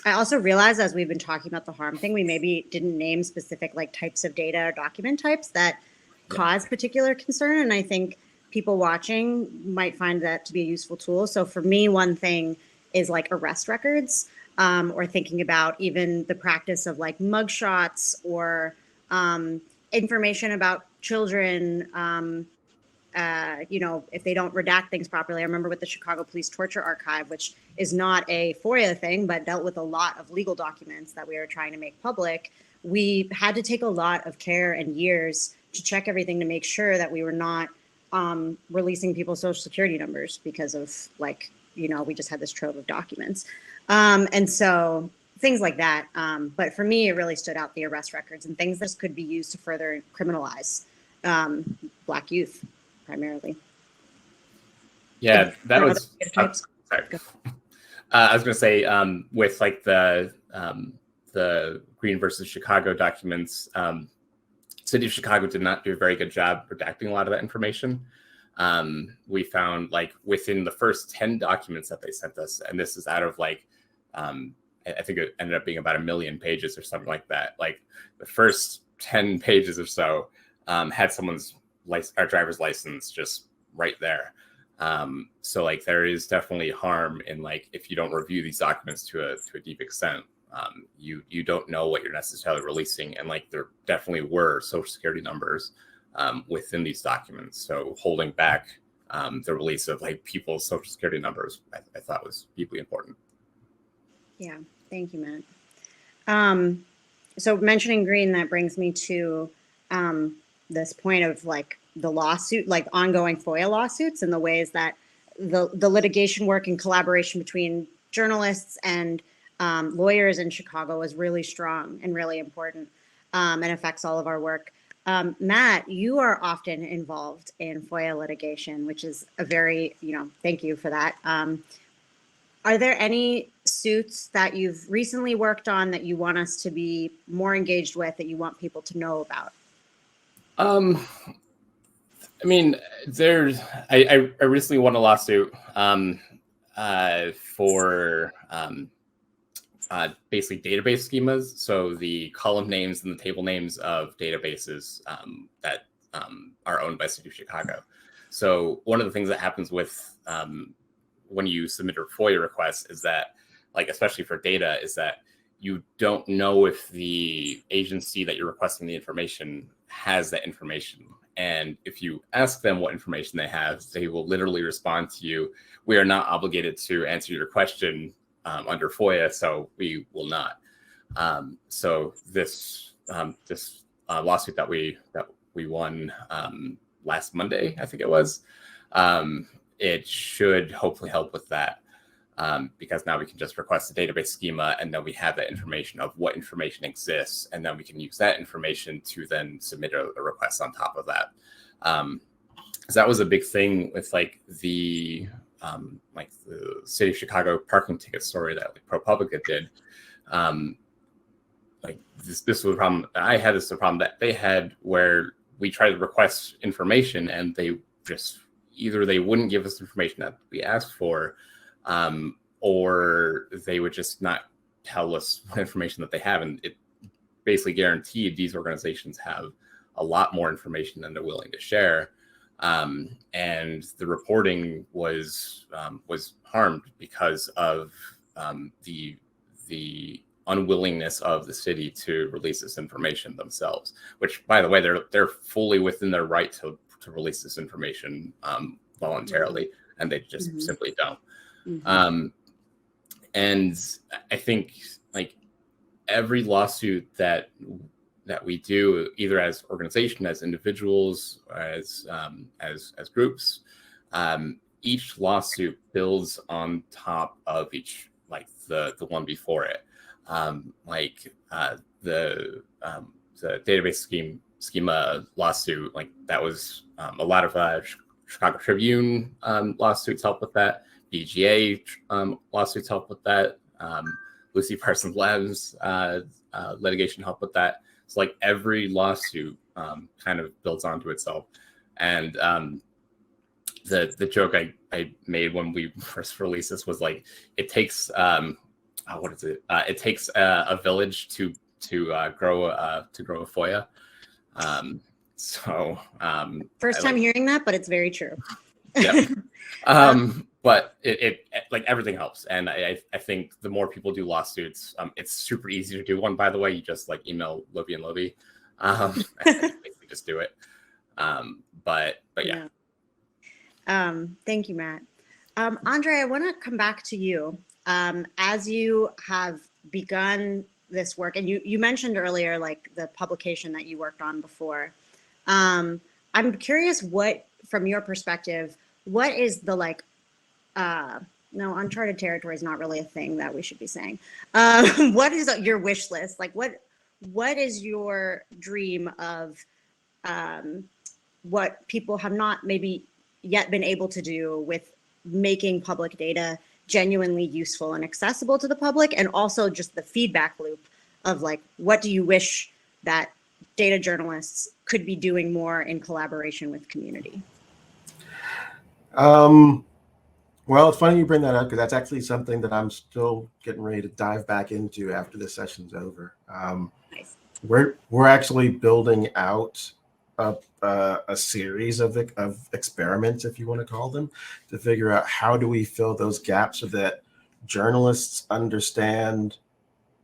also realized as we've been talking about the harm thing, we maybe didn't name specific like types of data or document types that cause particular concern. And I think people watching might find that to be a useful tool. So for me, one thing is like arrest records, or thinking about even the practice of like mugshots or information about children, if they don't redact things properly. I remember with the Chicago Police Torture Archive, which is not a FOIA thing, but dealt with a lot of legal documents that we were trying to make public. We had to take a lot of care and years to check everything to make sure that we were not releasing people's social security numbers because of we just had this trove of documents. And so things like that. But for me, it really stood out the arrest records and things that could be used to further criminalize Black youth primarily. Yeah, that was, sorry. I was going to say with like the Green versus Chicago documents, City of Chicago did not do a very good job redacting a lot of that information. We found like within the first 10 documents that they sent us, and this is out of like, I think it ended up being about 1 million pages or something like that. Like the first 10 pages or so had someone's driver's license just right there. So like there is definitely harm in like if you don't review these documents to a deep extent. You don't know what you're necessarily releasing, and like there definitely were social security numbers within these documents. So holding back the release of like people's social security numbers, I thought was deeply important. Yeah, thank you, Matt. So mentioning green, that brings me to this point of like the lawsuit, like ongoing FOIA lawsuits, and the ways that the litigation work and collaboration between journalists and lawyers in Chicago is really strong and really important, and affects all of our work. Matt, you are often involved in FOIA litigation, which is a very, thank you for that. Are there any suits that you've recently worked on that you want us to be more engaged with, that you want people to know about? I mean, I recently won a lawsuit for basically database schemas. So the column names and the table names of databases that are owned by the City of Chicago. So one of the things that happens with when you submit a FOIA request is that, like, especially for data, is that you don't know if the agency that you're requesting the information has that information. And if you ask them what information they have, they will literally respond to you, "We are not obligated to answer your question under FOIA, so we will not." So this lawsuit that we won last Monday, I think it was, it should hopefully help with that, because now we can just request a database schema, and then we have that information of what information exists, and then we can use that information to then submit a request on top of that. So that was a big thing with the City of Chicago parking ticket story that ProPublica did. This was a problem I had. This is a problem that they had, where we tried to request information and they just either they wouldn't give us information that we asked for, or they would just not tell us what information that they have. And it basically guaranteed these organizations have a lot more information than they're willing to share. And the reporting was harmed because of the unwillingness of the city to release this information themselves, which, by the way, they're fully within their right to release this information voluntarily, and they just simply don't. And I think every lawsuit that we do, either as organization, as individuals, as groups, each lawsuit builds on top of each, the one before it. The database schema lawsuit, that was a lot of Chicago Tribune lawsuits help with that. BGA lawsuits help with that. Lucy Parsons Labs litigation help with that. So every lawsuit kind of builds onto itself. And the joke I made when we first released this was it takes what is it? It takes a village to grow a FOIA. First time hearing that, but it's very true. Yeah. But it everything helps, and I think the more people do lawsuits, it's super easy to do one. By the way, you just email Libby and Libby, and basically just do it. But yeah. Thank you, Matt. Andre, I want to come back to you. As you have begun this work, and you mentioned earlier the publication that you worked on before. I'm curious, what, from your perspective, what is the no, uncharted territory is not really a thing that we should be saying. What is your wish list? What is your dream of what people have not maybe yet been able to do with making public data genuinely useful and accessible to the public, and also just the feedback loop of what do you wish that data journalists could be doing more in collaboration with community? Well, it's funny you bring that up, because that's actually something that I'm still getting ready to dive back into after this session's over. Nice. We're actually building out a series of experiments, if you want to call them, to figure out how do we fill those gaps so that journalists understand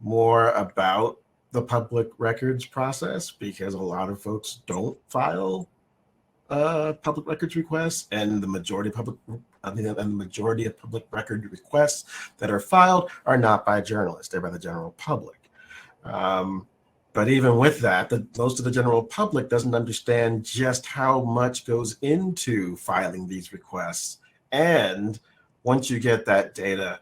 more about the public records process, because a lot of folks don't file public records requests, and the majority of public record requests that are filed are not by journalists; they're by the general public. But even with that, most of the general public doesn't understand just how much goes into filing these requests. And once you get that data,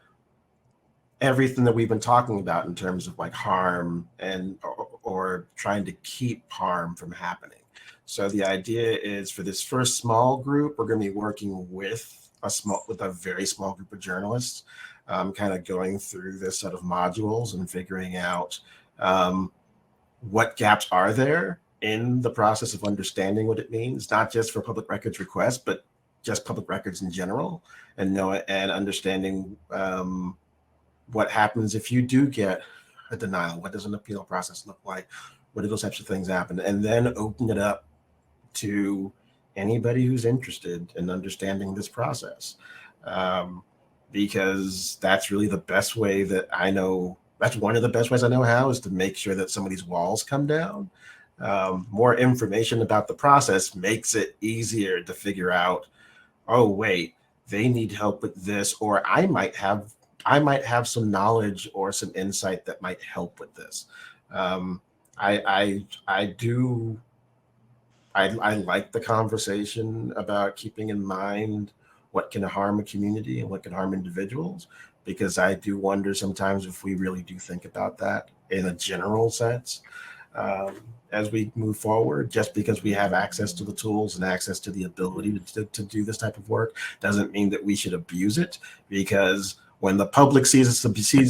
everything that we've been talking about in terms of like harm and or trying to keep harm from happening. So the idea is for this first small group, we're going to be working with a very small group of journalists, kind of going through this set of modules and figuring out what gaps are there in the process of understanding what it means, not just for public records requests, but just public records in general, and understanding what happens if you do get a denial. What does an appeal process look like? What do those types of things happen? And then open it up to anybody who's interested in understanding this process. Because that's really the best way that I know, that's one of the best ways I know how, is to make sure that some of these walls come down. More information about the process makes it easier to figure out, oh, wait, they need help with this, or I might have some knowledge or some insight that might help with this. I like the conversation about keeping in mind what can harm a community and what can harm individuals, because I do wonder sometimes if we really do think about that in a general sense as we move forward. Just because we have access to the tools and access to the ability to do this type of work doesn't mean that we should abuse it, because when the public sees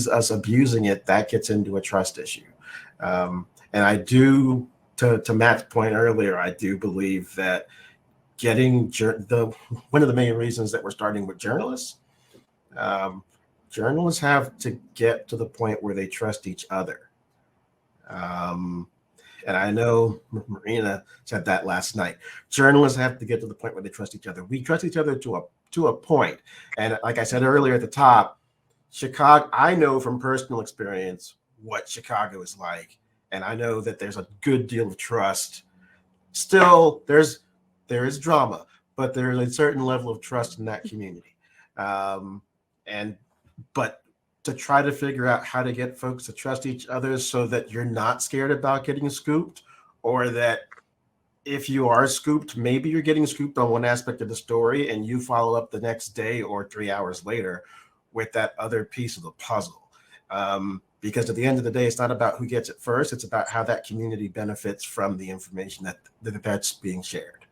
us abusing it, that gets into a trust issue. And I do, to Matt's point earlier, I do believe that getting one of the main reasons that we're starting with journalists, journalists have to get to the point where they trust each other. And I know Marina said that last night. Journalists have to get to the point where they trust each other. We trust each other to a point. And like I said earlier at the top, Chicago, I know from personal experience what Chicago is like. And I know that there's a good deal of trust. Still, there is drama, but there is a certain level of trust in that community. But to try to figure out how to get folks to trust each other so that you're not scared about getting scooped, or that if you are scooped, maybe you're getting scooped on one aspect of the story and you follow up the next day or 3 hours later with that other piece of the puzzle. Because at the end of the day, it's not about who gets it first. It's about how that community benefits from the information that's being shared.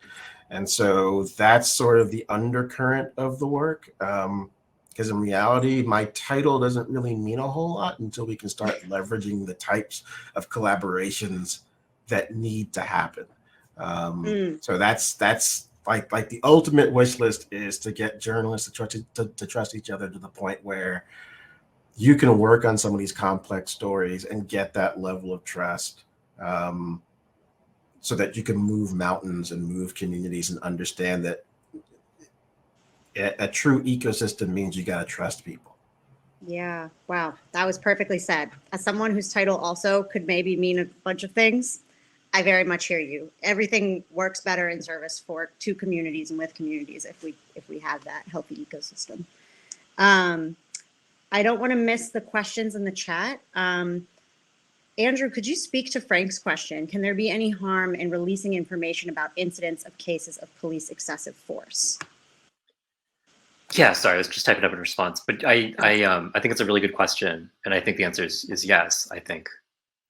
And so that's sort of the undercurrent of the work. Because in reality, my title doesn't really mean a whole lot until we can start leveraging the types of collaborations that need to happen. So that's like the ultimate wish list is to get journalists to trust each other to the point where you can work on some of these complex stories and get that level of trust, so that you can move mountains and move communities and understand that a true ecosystem means you got to trust people. Yeah. Wow. That was perfectly said. As someone whose title also could maybe mean a bunch of things, I very much hear you. Everything works better in service to communities and with communities if we have that healthy ecosystem. I don't want to miss the questions in the chat. Andrew, could you speak to Frank's question? Can there be any harm in releasing information about incidents of cases of police excessive force? Yeah, sorry, I was just typing up in response, but I think it's a really good question, and I think the answer is yes. I think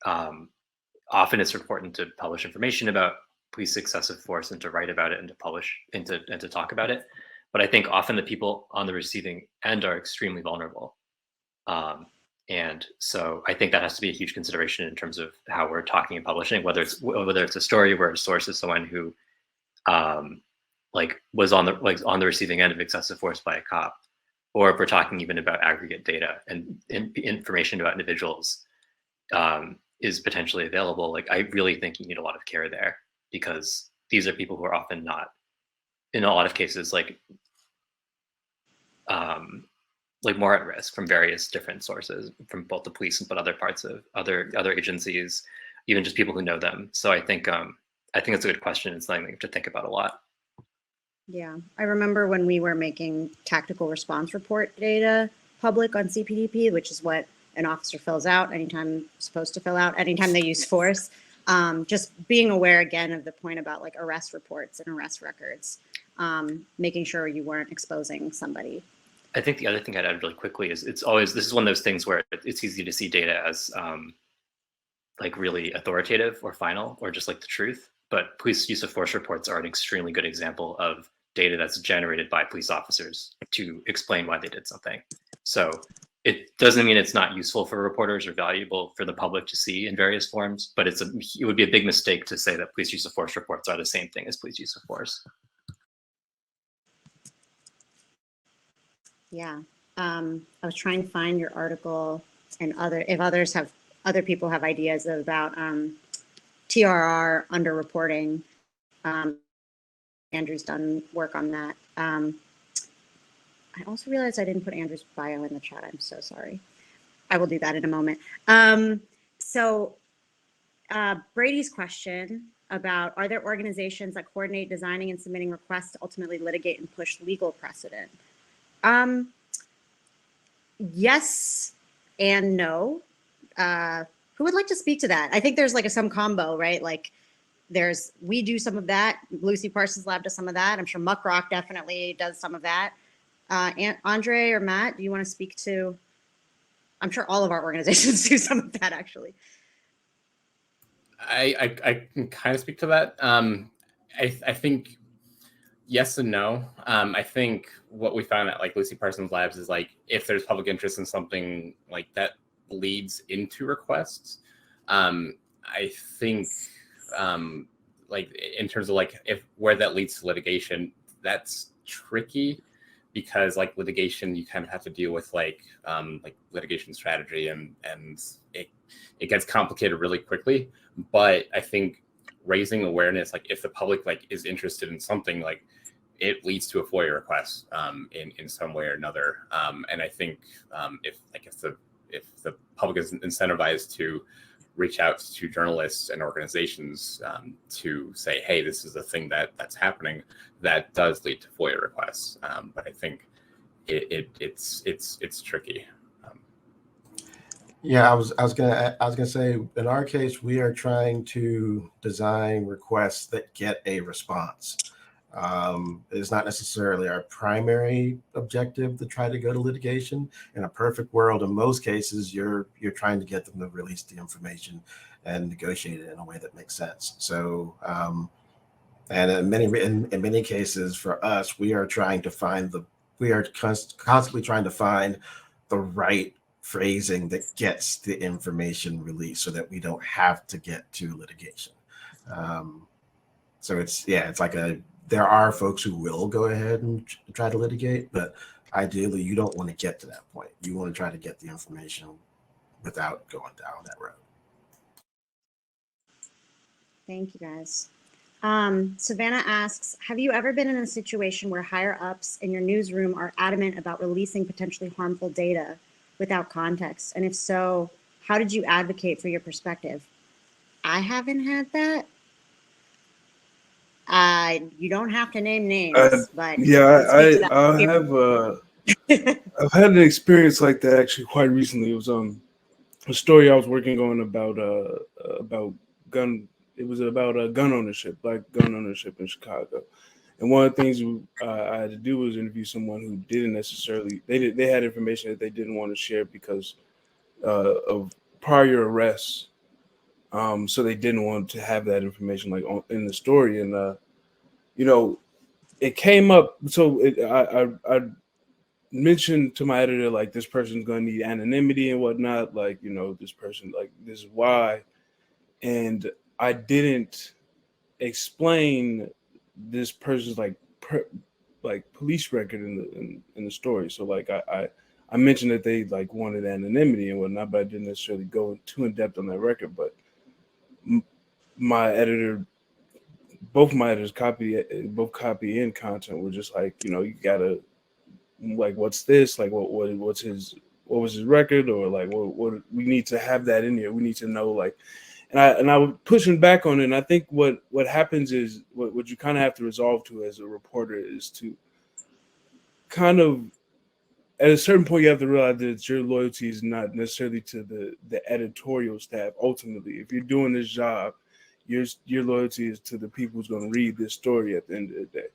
often it's important to publish information about police excessive force and to write about it and to publish and to talk about it. But I think often the people on the receiving end are extremely vulnerable. And so I think that has to be a huge consideration in terms of how we're talking and publishing, whether it's a story where a source is someone who was on the receiving end of excessive force by a cop, or if we're talking even about aggregate data and information about individuals is potentially available. Like, I really think you need a lot of care there, because these are people who are often not, in a lot of cases, more at risk from various different sources, from both the police but other parts of other agencies, even just people who know them. So I think it's a good question. It's something to think about a lot. Yeah, I remember when we were making tactical response report data public on CPDP, which is what an officer fills out anytime supposed to fill out anytime they use force. Just being aware again of the point about like arrest reports and arrest records, making sure you weren't exposing somebody. I think the other thing I'd add really quickly is this is one of those things where it's easy to see data as like really authoritative or final or just like the truth. But police use of force reports are an extremely good example of data that's generated by police officers to explain why they did something. So it doesn't mean it's not useful for reporters or valuable for the public to see in various forms, but it would be a big mistake to say that police use of force reports are the same thing as police use of force. Yeah. I was trying to find your article and if other people have ideas about TRR underreporting. Andrew's done work on that. I also realized I didn't put Andrew's bio in the chat. I'm so sorry. I will do that in a moment. So Brady's question about, are there organizations that coordinate designing and submitting requests to ultimately litigate and push legal precedent? Yes and no. Who would like to speak to that? I think there's like some combo, right? Like we do some of that. Lucy Parsons Lab does some of that. I'm sure Muckrock definitely does some of that. Andre or Matt, do you want to speak to? I'm sure all of our organizations do some of that, actually. I can kind of speak to that. I think yes and no. I think what we found at like Lucy Parsons Labs is like if there's public interest in something like that bleeds into requests. I think like in terms of like where that leads to litigation, that's tricky because like litigation, you kind of have to deal with like litigation strategy and it gets complicated really quickly. But I think raising awareness, like if the public like is interested in something, like it leads to a FOIA request in some way or another. And I think if the public is incentivized to reach out to journalists and organizations to say, hey, this is a thing that's happening, that does lead to FOIA requests. But I think it's tricky. Yeah, I was gonna say in our case, we are trying to design requests that get a response. It's not necessarily our primary objective to try to go to litigation. In a perfect world, in most cases, you're trying to get them to release the information and negotiate it in a way that makes sense. So, and in many cases, for us, we are constantly trying to find the right phrasing that gets the information released so that we don't have to get to litigation. So it's like there are folks who will go ahead and try to litigate, but ideally you don't want to get to that point. You want to try to get the information without going down that road. Thank you, guys. Savannah asks, have you ever been in a situation where higher ups in your newsroom are adamant about releasing potentially harmful data without context? And if so, how did you advocate for your perspective? I haven't had that. You don't have to name names, but yeah, I have. I've had an experience like that actually quite recently. It was a story I was working on about gun. It was about gun ownership, black gun ownership in Chicago. And one of the things I had to do was interview someone who didn't necessarily. They had information that they didn't want to share because of prior arrests. So they didn't want to have that information like in the story, and it came up. So I mentioned to my editor like this person's going to need anonymity and whatnot. Like this person like this is why, and I didn't explain this person's like police record in the story. So like I mentioned that they like wanted anonymity and whatnot, but I didn't necessarily go too in depth on that record. But my editor, both my editors copy and content were just like, you gotta like, what's this? Like, what was his record? Or like, what we need to have that in here. We need to know like, and I was pushing back on it. And I think what happens is what you kind of have to resolve to as a reporter is to kind of, at a certain point, you have to realize that your loyalty is not necessarily to the editorial staff. Ultimately, if you're doing this job, your loyalty is to the people who's going to read this story at the end of the day.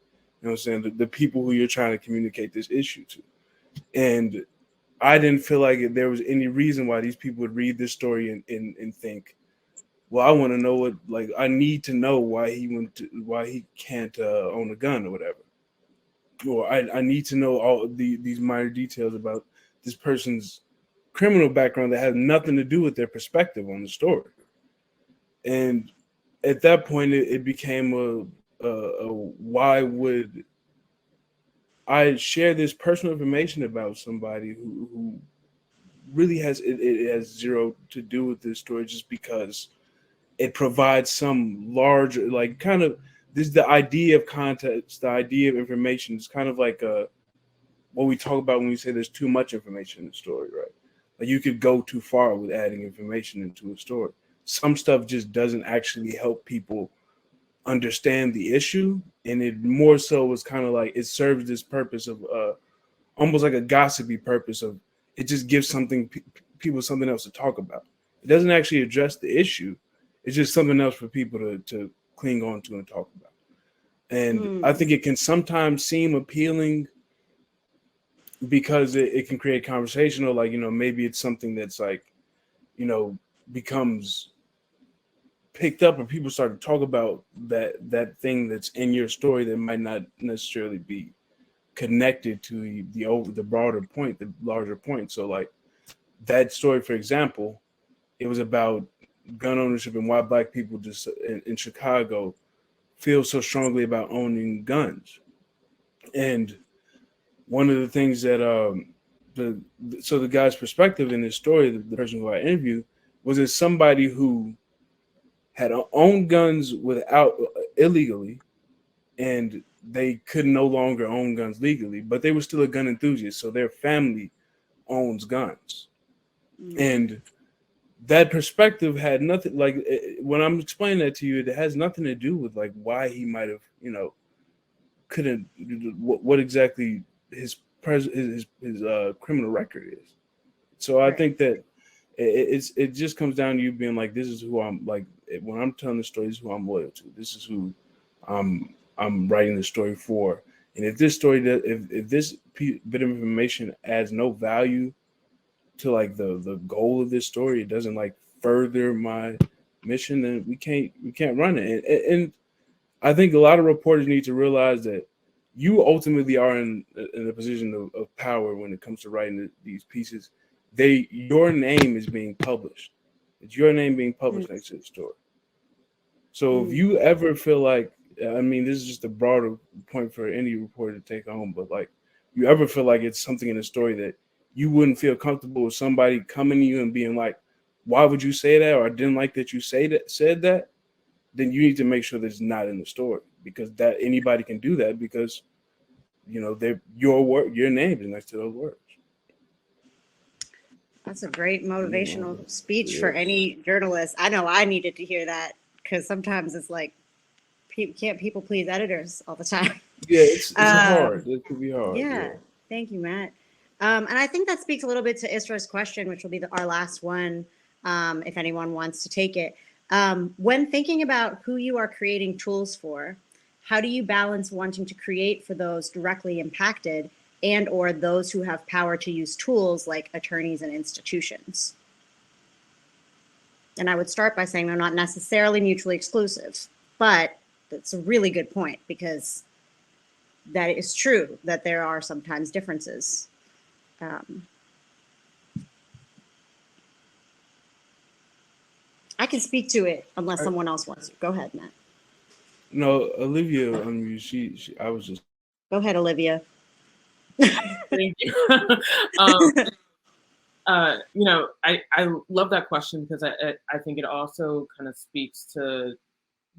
You know what I'm saying? The people who you're trying to communicate this issue to. And I didn't feel like there was any reason why these people would read this story and think, well, I want to know what, like, I need to know why he can't own a gun or whatever. Or I need to know all these minor details about this person's criminal background that has nothing to do with their perspective on the story. And at that point, it became a why would I share this personal information about somebody who really it has zero to do with this story, just because it provides some larger, like, kind of, this, the idea of context, the idea of information is kind of like what we talk about when we say there's too much information in the story, right? Like, you could go too far with adding information into a story. Some stuff just doesn't actually help people understand the issue, and it more so was kind of like, it serves this purpose of almost like a gossipy purpose of, it just gives people something else to talk about. It doesn't actually address the issue. It's just something else for people to cling on to and talk about. And I think it can sometimes seem appealing because it can create conversation, or, like, maybe it's something that's like, becomes picked up, and people start to talk about that thing that's in your story that might not necessarily be connected to the broader point, the larger point. So, like, that story, for example, it was about gun ownership and why Black people just in Chicago feel so strongly about owning guns. And one of the things that the guy's perspective in this story, the person who I interviewed, was as somebody who had owned guns illegally, and they could no longer own guns legally, but they were still a gun enthusiast, so their family owns guns. And that perspective had nothing, like, when I'm explaining that to you, it has nothing to do with, like, why he might have, couldn't, what exactly his criminal record is. So I think that it just comes down to you being like, this is who I'm, like, when I'm telling the story, this is who I'm loyal to. This is who I'm writing the story for. And if this story if this bit of information adds no value to, like, the goal of this story, it doesn't, like, further my mission, then we can't run it. And I think a lot of reporters need to realize that you ultimately are in a position of power when it comes to writing these pieces. Your name is being published. It's your name being published next to the story. So if you ever feel like, I mean, this is just a broader point for any reporter to take home, but, like, you ever feel like it's something in the story that you wouldn't feel comfortable with somebody coming to you and being like, why would you say that? Or I didn't like that you said that, then you need to make sure that it's not in the story, because that anybody can do that, because, your name is next to those words. That's a great motivational speech for any journalist. I know I needed to hear that, because sometimes it's like, can't people please editors all the time? Yeah, it's hard. It can be hard. Yeah. Thank you, Matt. And I think that speaks a little bit to Isra's question, which will be our last one, if anyone wants to take it. When thinking about who you are creating tools for, how do you balance wanting to create for those directly impacted and or those who have power to use tools like attorneys and institutions? And I would start by saying they're not necessarily mutually exclusive, but that's a really good point, because that is true that there are sometimes differences. I can speak to it unless someone else wants to. Go ahead, Matt. No, Olivia, I was just. Go ahead, Olivia. Thank you. I love that question, because I think it also kind of speaks to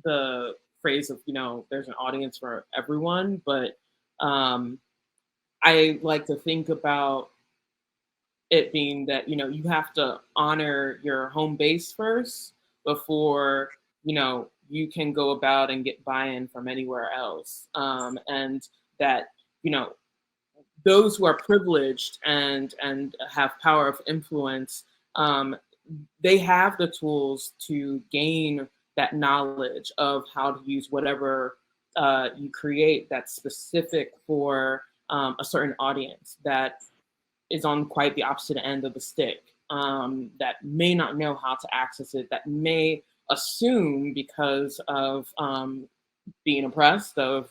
the phrase of, there's an audience for everyone, but I like to think about it being that, you have to honor your home base first before, you can go about and get buy-in from anywhere else. And that, those who are privileged and have power of influence, they have the tools to gain that knowledge of how to use whatever you create that's specific for a certain audience, that is on quite the opposite end of the stick, that may not know how to access it, that may assume because of being oppressed, of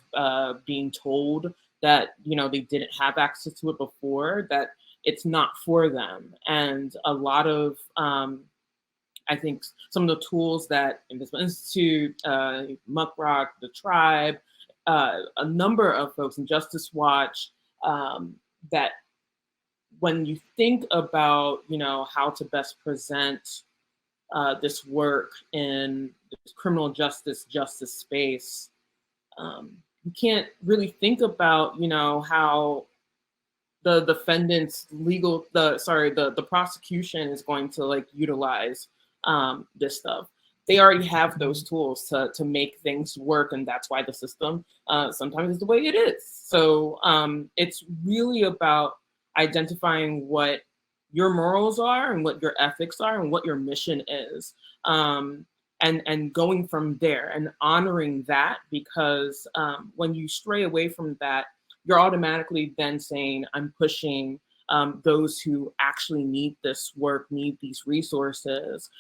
being told that, you know, they didn't have access to it before, that it's not for them. And a lot of, I think some of the tools that Invisible Institute, Muckrock, the Tribe, a number of folks in Justice Watch, that when you think about, you know, how to best present this work in this criminal justice space, you can't really think about, you know, how the defendant's the prosecution is going to like utilize this stuff. They already have those tools to make things work, and that's why the system sometimes is the way it is. So it's really about identifying what your morals are and what your ethics are and what your mission is, and going from there and honoring that, because when you stray away from that, you're automatically then saying, I'm pushing those who actually need this work, need these resources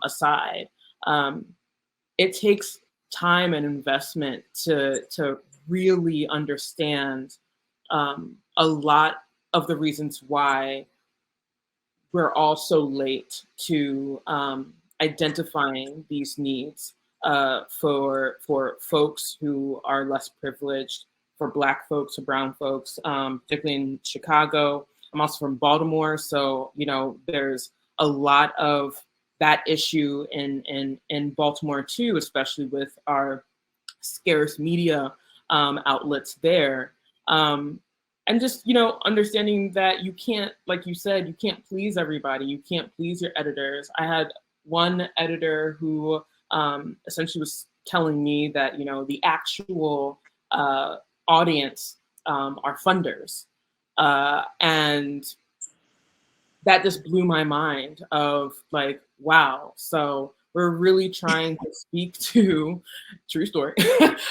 aside. It takes time and investment to really understand a lot of the reasons why we're all so late to identifying these needs for folks who are less privileged, for Black folks or brown folks, particularly in Chicago. I'm also from Baltimore, so you know there's a lot of that issue in Baltimore too, especially with our scarce media outlets there. And just, you know, understanding that you can't, like you said, you can't please everybody. You can't please your editors. I had one editor who essentially was telling me that, you know, the actual audience are funders. And that just blew my mind of like, wow, so we're really trying to speak to, true story,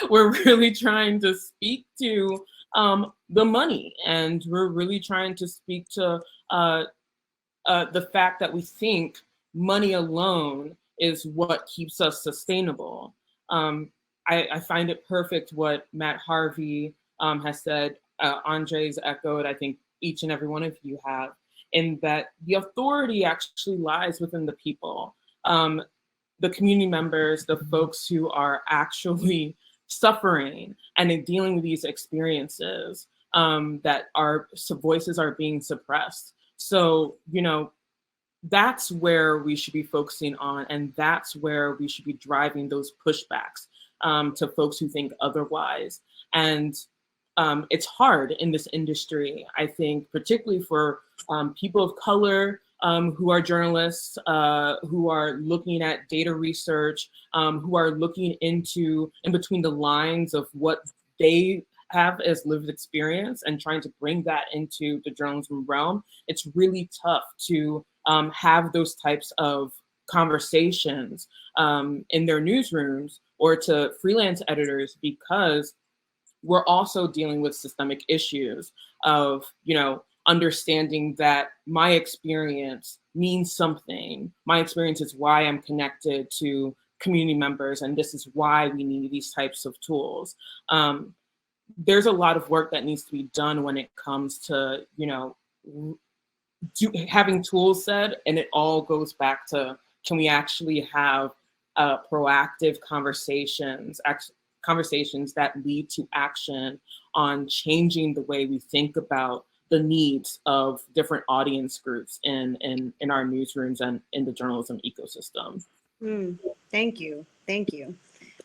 we're really trying to speak to the money, and we're really trying to speak to the fact that we think money alone is what keeps us sustainable. I find it perfect what Matt Harvey has said, Andre's echoed, I think each and every one of you have, in that the authority actually lies within the people, the community members, the folks who are actually suffering and dealing with these experiences, that our voices are being suppressed. So, you know, that's where we should be focusing on, and that's where we should be driving those pushbacks to folks who think otherwise. And it's hard in this industry, I think, particularly for people of color who are journalists, who are looking at data research, who are looking into in between the lines of what they have as lived experience and trying to bring that into the journalism realm. It's really tough to have those types of conversations in their newsrooms or to freelance editors, because we're also dealing with systemic issues of, you know, understanding that my experience means something. My experience is why I'm connected to community members, and this is why we need these types of tools. There's a lot of work that needs to be done when it comes to, you know, having tools set, and it all goes back to, can we actually have proactive conversations that lead to action on changing the way we think about the needs of different audience groups in our newsrooms and in the journalism ecosystem. Thank you.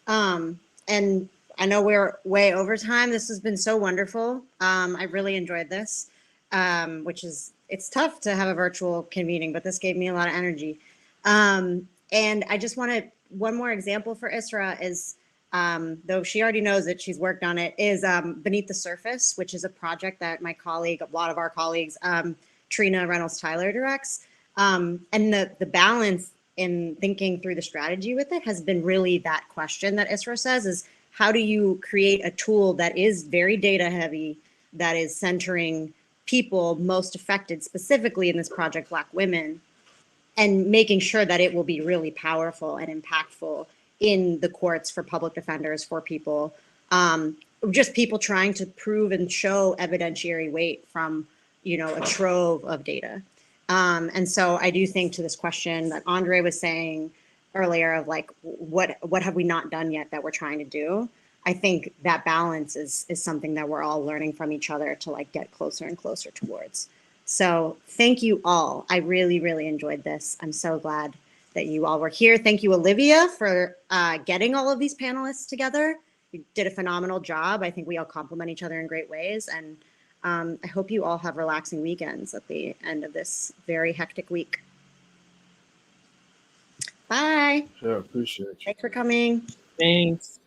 And I know we're way over time. This has been so wonderful. I really enjoyed this, it's tough to have a virtual convening, but this gave me a lot of energy. And I just wanted one more example for Isra is, though she already knows it, she's worked on it, is Beneath the Surface, which is a project that my colleague, a lot of our colleagues, Trina Reynolds-Tyler directs. And the balance in thinking through the strategy with it has been really that question that Isra says, is how do you create a tool that is very data heavy, that is centering people most affected, specifically in this project, Black women, and making sure that it will be really powerful and impactful in the courts for public defenders, for people, just people trying to prove and show evidentiary weight from, you know, a trove of data. And so I do think to this question that Andre was saying earlier of like, what have we not done yet that we're trying to do? I think that balance is something that we're all learning from each other to like get closer and closer towards. So thank you all. I really, really enjoyed this. I'm so glad that you all were here. Thank you, Olivia, for getting all of these panelists together. You did a phenomenal job. I think we all complement each other in great ways. And I hope you all have relaxing weekends at the end of this very hectic week. Bye. Sure, appreciate you. Thanks for coming. Thanks.